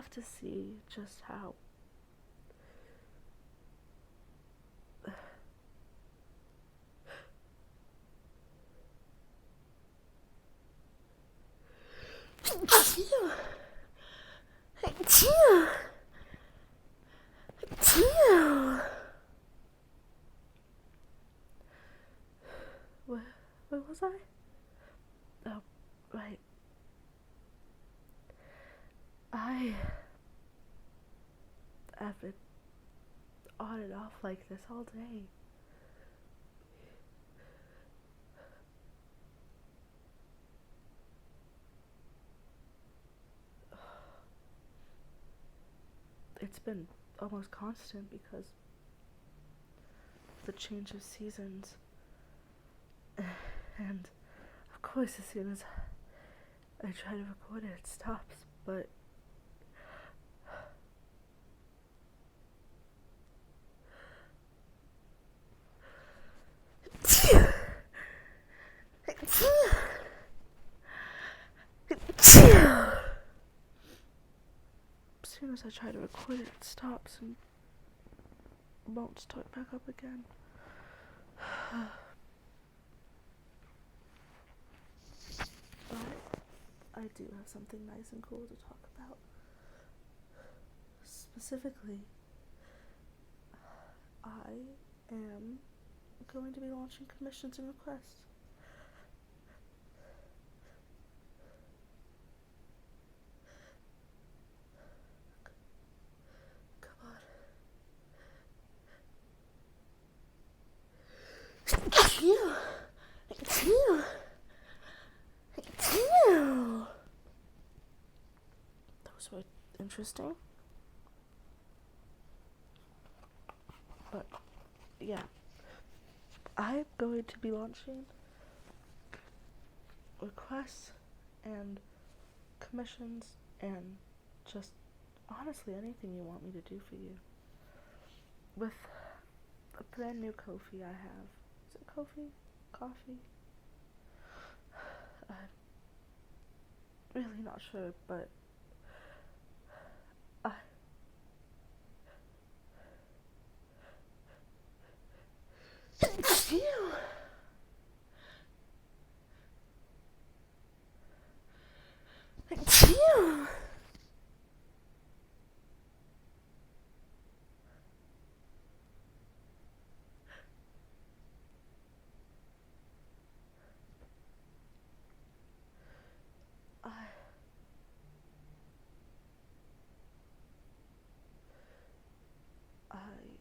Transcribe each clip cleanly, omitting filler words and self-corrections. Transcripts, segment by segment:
have to see just how where was I? Oh, right. I've been on and off like this all day. It's been almost constant because of the change of seasons. And of course, as soon as I try to record it, it stops, but as soon as I try to record it, it stops and won't start back up again. But I do have something nice and cool to talk about. Specifically, I am going to be launching commissions and requests. Come on. Those were interesting. But yeah, I'm going to be launching requests and commissions and just honestly anything you want me to do for you. With a brand new Ko-fi I have. Is it Ko-fi? Coffee? I'm really not sure, but I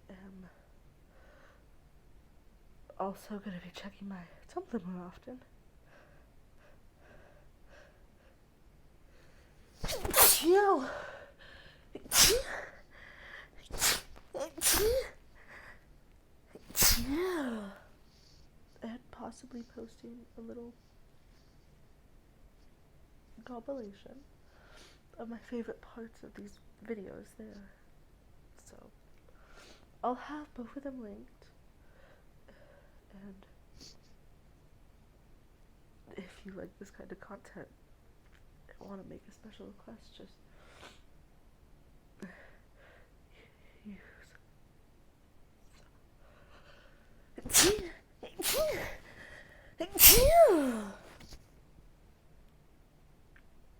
am also going to be checking my Tumblr more often. And possibly posting a little compilation of my favorite parts of these videos there. So I'll have both of them linked. And if you like this kind of content and want to make a special request, just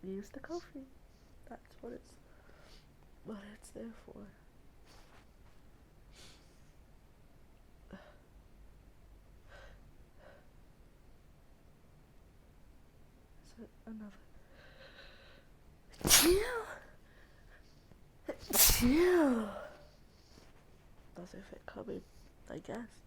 use the Ko-fi. That's what it's there for. Is it another? Does it fit cupboard? I guess.